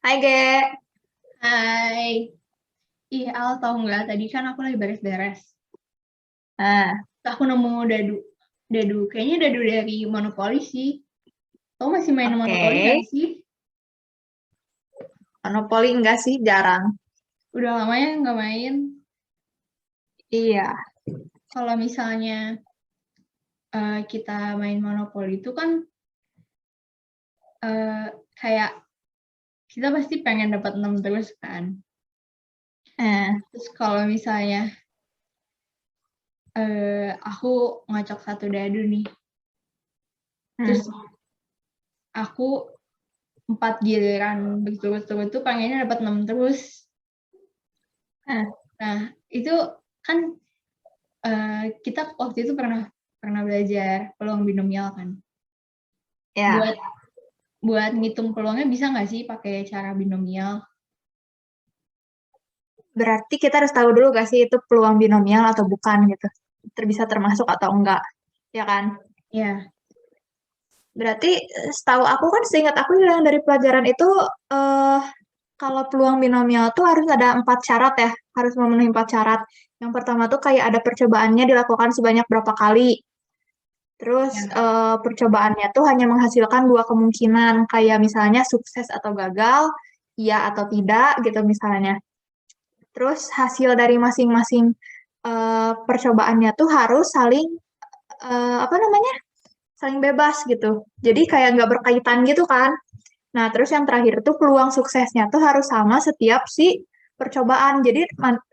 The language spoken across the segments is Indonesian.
Hai Ge. Hai. Ih, Al, tau nggak? Tadi kan aku lagi beres-beres. Nah, Terus aku nemu dadu. Dadu. Kayaknya dadu dari Monopoly sih. Kamu masih main oke. Monopoly nggak sih? Monopoli enggak sih, jarang. Udah lama ya nggak main. Iya. Kalau misalnya kita main Monopoly itu kan eh, kayak kita pasti pengen dapat 6 terus kan. Eh, Terus kalau misalnya aku ngacak satu dadu nih. Terus hmm. aku 4 giliran berturut-turut tuh pengennya dapat 6 terus. Eh, Nah, itu kan kita waktu itu pernah pernah belajar peluang binomial kan. ya. Buat buat ngitung peluangnya bisa nggak sih pakai cara binomial? Berarti kita harus tahu dulu gak sih itu peluang binomial atau bukan gitu. Bisa termasuk atau enggak. Ya kan? Ya, Berarti setahu aku kan seingat aku yang dari pelajaran itu eh kalau peluang binomial tuh harus ada 4 syarat ya. Harus memenuhi 4 syarat. Yang pertama tuh kayak ada percobaannya dilakukan sebanyak berapa kali. Terus ya. percobaannya tuh hanya menghasilkan 2 kemungkinan, kayak misalnya sukses atau gagal, iya atau tidak gitu misalnya. Terus hasil dari masing-masing percobaannya tuh harus saling apa namanya, saling bebas gitu. Jadi kayak nggak berkaitan gitu kan. Nah terus yang terakhir tuh peluang suksesnya tuh harus sama setiap si percobaan. Jadi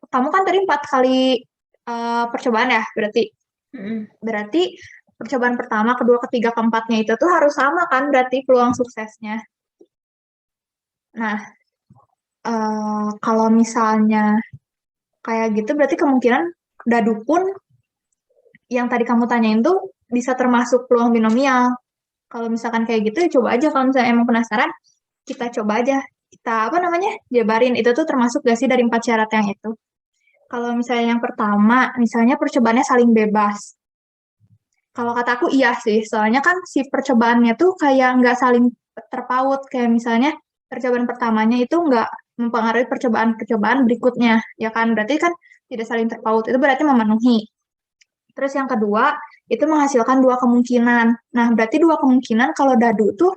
kamu kan tadi 4 kali percobaan ya, berarti. Mm-mm. Berarti percobaan pertama, kedua, ketiga, keempatnya itu tuh harus sama kan berarti peluang suksesnya. Nah, kalau misalnya kayak gitu berarti kemungkinan dadu pun yang tadi kamu tanyain tuh bisa termasuk peluang binomial. Kalau misalkan kayak gitu ya coba aja, kalau misalnya emang penasaran, kita coba aja. Kita apa namanya? Jabarin itu tuh termasuk gak sih dari 4 syarat yang itu. Kalau misalnya yang pertama, misalnya percobaannya saling bebas. Kalau kata aku iya sih, soalnya kan si percobaannya tuh kayak nggak saling terpaut. Kayak misalnya percobaan pertamanya itu nggak mempengaruhi percobaan-percobaan berikutnya, ya kan? Berarti kan tidak saling terpaut, itu berarti memenuhi. Terus yang kedua, itu menghasilkan 2 kemungkinan. Nah, berarti 2 kemungkinan kalau dadu tuh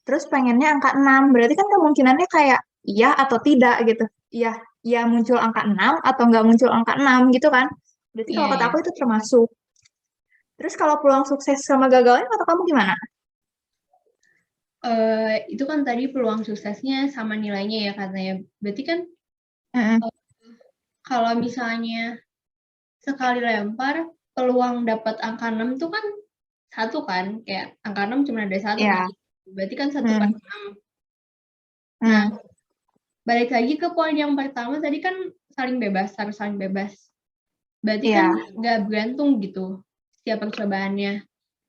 terus pengennya angka 6, berarti kan kemungkinannya kayak iya atau tidak gitu. Iya, iya muncul angka 6 atau nggak muncul angka 6 gitu kan. Berarti Iya, kalau kata ya. aku itu termasuk. Terus kalau peluang sukses sama gagalnya kata kamu gimana? Itu kan tadi peluang suksesnya sama nilainya ya katanya. Berarti kan Mm-mm. eh, kalau misalnya sekali lempar peluang dapat angka 6 tuh kan satu kan, kayak angka 6 cuma ada satu kan. Ya. Berarti kan satu per Hmm. 6. Nah, Hmm. balik lagi ke poin yang pertama tadi kan saling bebas, harus saling bebas. Berarti kan Ya. nggak bergantung gitu setiap percobaannya.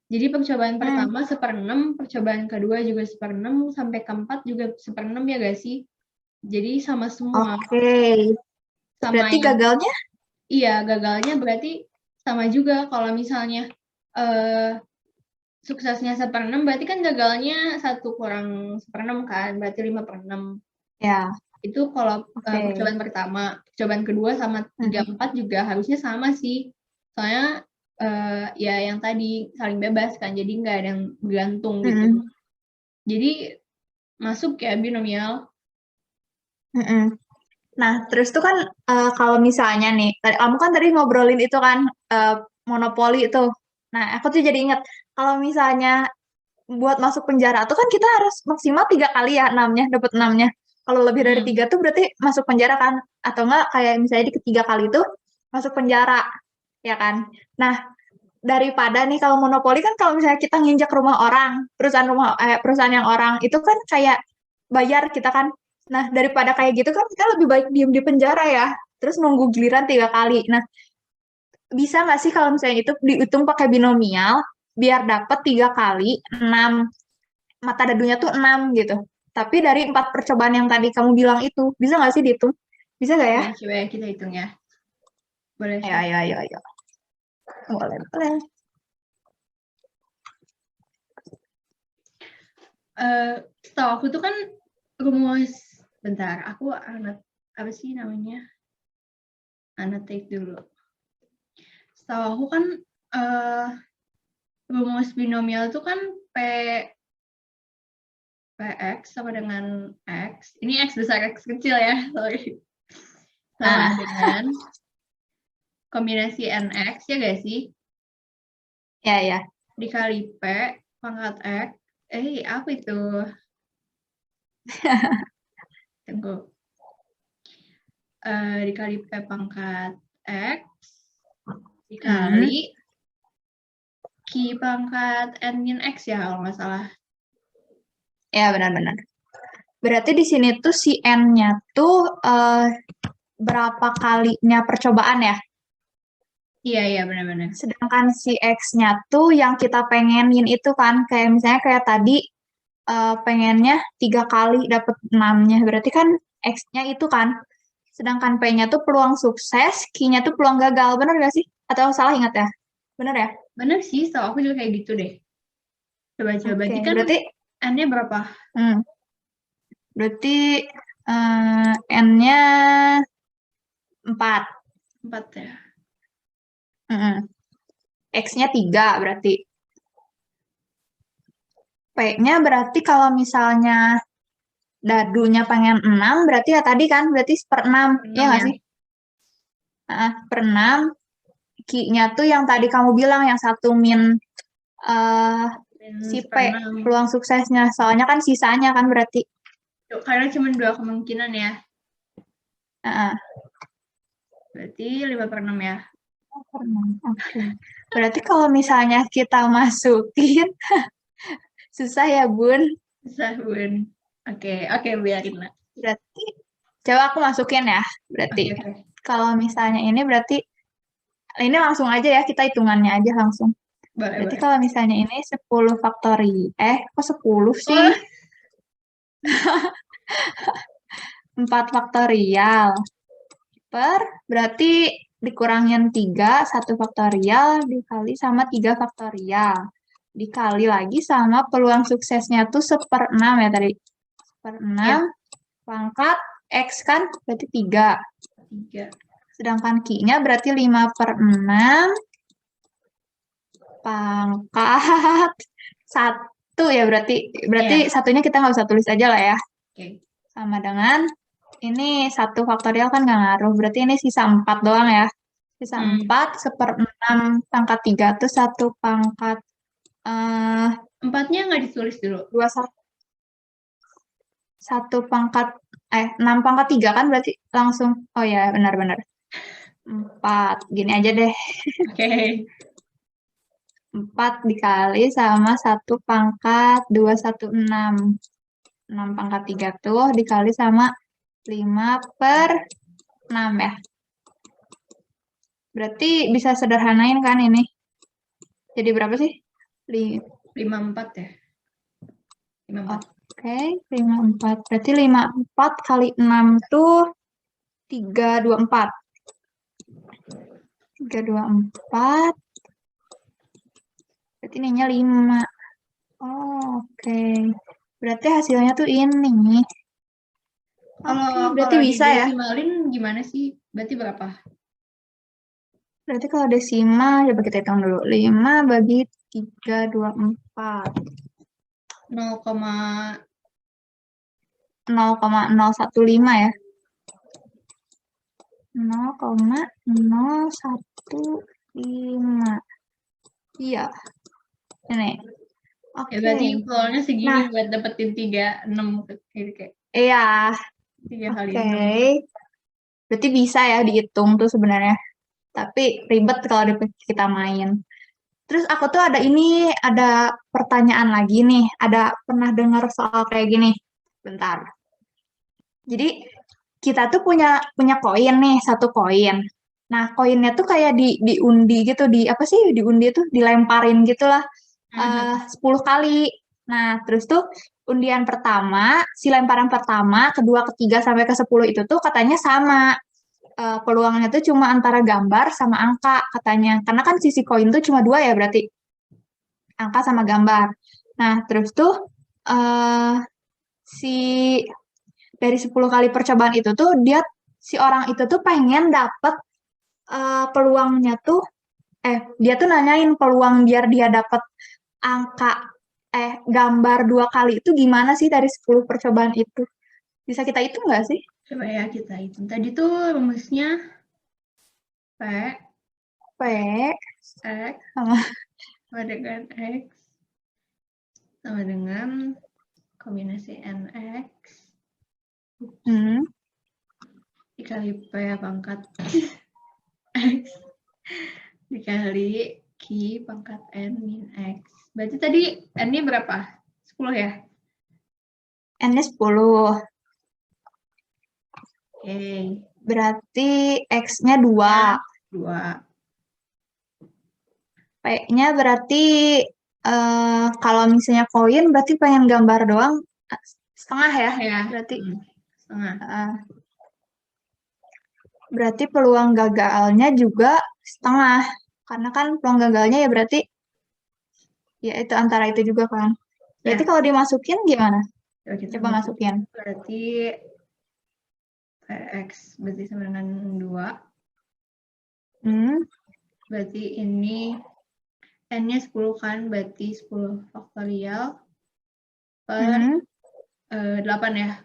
Jadi percobaan Hmm. pertama seperenam, percobaan kedua juga seperenam, sampai keempat juga seperenam ya gak sih? Jadi sama semua. Oke. Sama Berarti yang, gagalnya? iya gagalnya berarti sama juga kalau misalnya eh, suksesnya seperenam, berarti kan gagalnya satu kurang seperenam kan, berarti 5/6. Ya. Itu kalau Oke. percobaan pertama, percobaan kedua sama tiga Hmm. empat juga harusnya sama sih. Soalnya ya yang tadi saling bebas kan, jadi nggak ada yang bergantung gitu. Hmm. Jadi masuk ya binomial. Hmm. Nah, terus tuh kan kalau misalnya nih, kamu kan tadi ngobrolin itu kan eh, monopoli itu. Nah, aku tuh jadi inget kalau misalnya buat masuk penjara tuh kan kita harus maksimal 3 kali ya enamnya, dapat enamnya. Kalau lebih dari Hmm. 3 tuh berarti masuk penjara kan? Atau enggak kayak misalnya di ketiga kali itu masuk penjara, ya kan? Nah, daripada nih kalau monopoli kan kalau misalnya kita nginjak rumah orang, perusahaan yang orang itu kan kayak bayar kita kan. Nah, daripada kayak gitu kan kita lebih baik diem di penjara ya. Terus nunggu giliran 3 kali. Nah, bisa nggak sih kalau misalnya itu dihitung pakai binomial biar dapat 3 kali 6, mata dadunya tuh 6 gitu. Tapi dari 4 percobaan yang tadi kamu bilang itu, bisa nggak sih dihitung? Bisa nggak ya? Oke, coba ya kita hitung ya. Boleh, Ya, coba. ya, ya, ya. Boleh, boleh. Eh, Setahu aku tuh kan rumus, bentar, aku apa sih namanya? Annotate dulu. Setahu aku kan rumus binomial itu kan Px sama dengan X. Ini X besar, X kecil ya, sorry. Sama dengan kombinasi NX, ya gak sih? Ya. Dikali P pangkat X. Apa itu? Tunggu. Dikali P pangkat X. Dikali Q pangkat N min X ya, kalau nggak salah. Ya, benar-benar. Berarti di sini tuh si N-nya tuh berapa kalinya percobaan ya? Iya, benar-benar. Sedangkan si X-nya tuh yang kita pengenin itu kan, kayak misalnya kayak tadi pengennya 3 kali dapat 6-nya. Berarti kan X-nya itu kan. Sedangkan P-nya tuh peluang sukses, Q-nya tuh peluang gagal. Benar nggak sih? Atau salah ingat ya? Benar ya? Benar sih, setahu aku juga kayak gitu deh. Coba. Oke, Berarti kan berarti N-nya berapa? Berarti N-nya 4. 4 ya. X-nya 3 berarti. P-nya berarti kalau misalnya dadunya pengen 6, berarti ya tadi kan, berarti per 6. Ya nggak Ya. sih? Per 6. Q-nya tuh yang tadi kamu bilang, yang 1 min si P, peluang suksesnya. Soalnya kan sisanya kan berarti. Karena cuma 2 kemungkinan ya. Berarti 5/6 ya. Oke. Berarti kalau misalnya kita masukin, susah ya, Bun? Susah, Bun. Oke, biarin lah. Berarti, coba aku masukin ya. Berarti, kalau misalnya ini berarti, ini langsung aja ya, kita hitungannya aja langsung. Berarti kalau misalnya ini 10 faktorial, kok 10 sih? 4 faktorial. Berarti dikurangin 3, 1 faktorial dikali sama 3 faktorial. Dikali lagi sama peluang suksesnya tuh 1/6 ya tadi. 1/6 pangkat X kan berarti 3. Sedangkan Q-nya berarti 5/6 pangkat 1 ya berarti. Berarti satunya kita nggak usah tulis aja lah ya. Sama dengan ini 1 faktorial kan nggak ngaruh. Berarti ini sisa 4 doang ya. Sisa 4, 1/6 pangkat 3 tuh 1 pangkat 4-nya nggak ditulis dulu. 1 pangkat 6 pangkat 3 kan berarti langsung. Oh ya, benar-benar. 4. Gini aja deh. Oke. 4 dikali sama 1 pangkat 216. 6 pangkat 3 tuh dikali sama 5/6 ya. Berarti bisa sederhanain kan ini. Jadi berapa sih? 54 ya. 54. Oke, 54. Berarti 54 kali 6 tuh 324. 324. Berarti ininya 5. Oke. Berarti hasilnya tuh ini. Berarti bisa ya. Desimalin gimana sih? Berarti berapa? Berarti kalau desimal, coba kita hitung dulu. 5 bagi 324. 0,015 ya. 0,015. Iya. Ini. Oke. Berarti peluangnya segini buat dapetin 36 kayak. Iya. 3 kali 6. Berarti bisa ya dihitung tuh sebenarnya. Tapi ribet kalau kita main. Terus aku tuh ada pertanyaan lagi nih. Pernah dengar soal kayak gini. Bentar. Jadi kita tuh punya koin nih, 1 koin. Nah, koinnya tuh kayak diundi gitu, apa sih diundi tuh dilemparin gitulah 10 kali. Nah, terus tuh undian pertama, si lemparan pertama, kedua, ketiga sampai ke 10 itu tuh katanya sama. Peluangnya tuh cuma antara gambar sama angka katanya. Karena kan sisi koin tuh cuma 2 ya berarti. Angka sama gambar. Nah, terus tuh si dari 10 kali percobaan itu tuh si orang itu tuh pengen dapet peluangnya tuh dia tuh nanyain peluang biar dia dapet angka gambar 2 kali itu gimana sih dari 10 percobaan itu? Bisa kita hitung nggak sih? Coba ya kita hitung. Tadi tuh rumusnya P P X sama sama dengan X sama dengan kombinasi NX dikali P pangkat X dikali Q pangkat N min X. Berarti tadi N-nya berapa? 10 ya? N-nya 10. Oke. Berarti X-nya 2. 2. P-nya berarti kalau misalnya koin berarti pengen gambar doang setengah ya? Berarti setengah. Berarti peluang gagalnya juga setengah. Karena kan peluang gagalnya ya berarti ya itu antara itu juga kan. Berarti kalau dimasukin gimana? Coba masukin. Berarti PX berarti sama dengan 2. Berarti ini N-nya 10 kan, berarti 10 faktorial per 8 ya?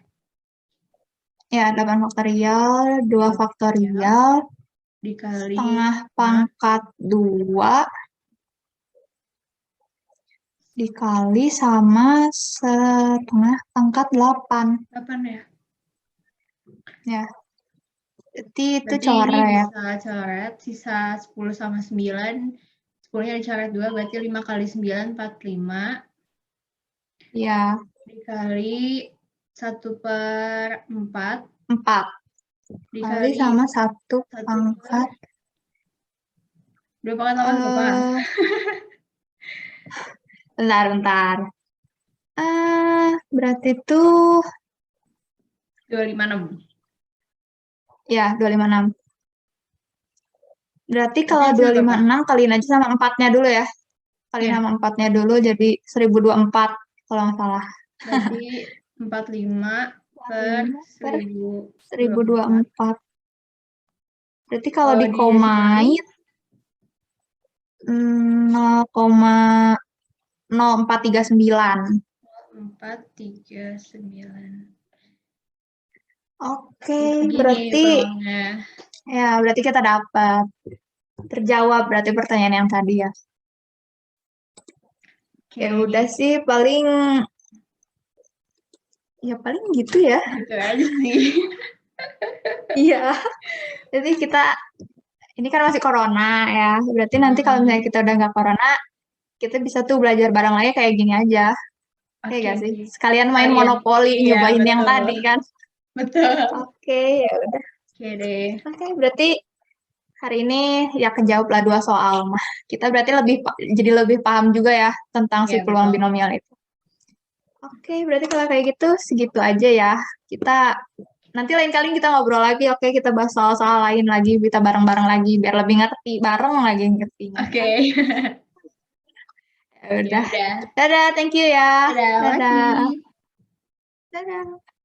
Ya, 8 faktorial, 2 faktorial, dikali setengah pangkat 2, dikali sama setengah pangkat 8. 8 ya? Ya. Berarti itu Berarti coret. Ini bisa coret, sisa 10 sama 9. 10-nya dicoret 2, berarti 5 kali 9, 45. Ya. Dikali 1/4. 4. Dikali sama 1 pangkat. 2 pangkat 8 berapa? Bentar. Berarti itu 256. Ya, 256. Berarti kalau 256 kaliin aja sama 4-nya dulu ya. Kaliin sama 4-nya dulu jadi 1024 kalau nggak salah. Berarti 45 per 1024. Berarti kalau dikomain 0,0439. 0439. Oke, berarti berarti kita dapat. Terjawab berarti pertanyaan yang tadi ya. Ya udah sih paling gitu ya. Gitu aja sih. Iya. Jadi ini kan masih corona ya. Berarti nanti kalau misalnya kita udah nggak corona, kita bisa tuh belajar bareng lagi kayak gini aja. Oke gak sih? Sekalian main monopoli, nyobain yang tadi kan. Betul. Oke, ya udah. Oke deh. Oke, berarti hari ini ya kejawab lah 2 soal mah. Kita berarti jadi lebih paham juga ya tentang si peluang binomial itu. Oke, berarti kalau kayak gitu segitu aja ya. Kita nanti lain kali kita ngobrol lagi. Oke, kita bahas soal-soal lain lagi, kita bareng-bareng lagi biar lebih ngerti, bareng lagi ngertinya. Oke. Ya udah. Dadah, thank you ya. Dadah. Dadah.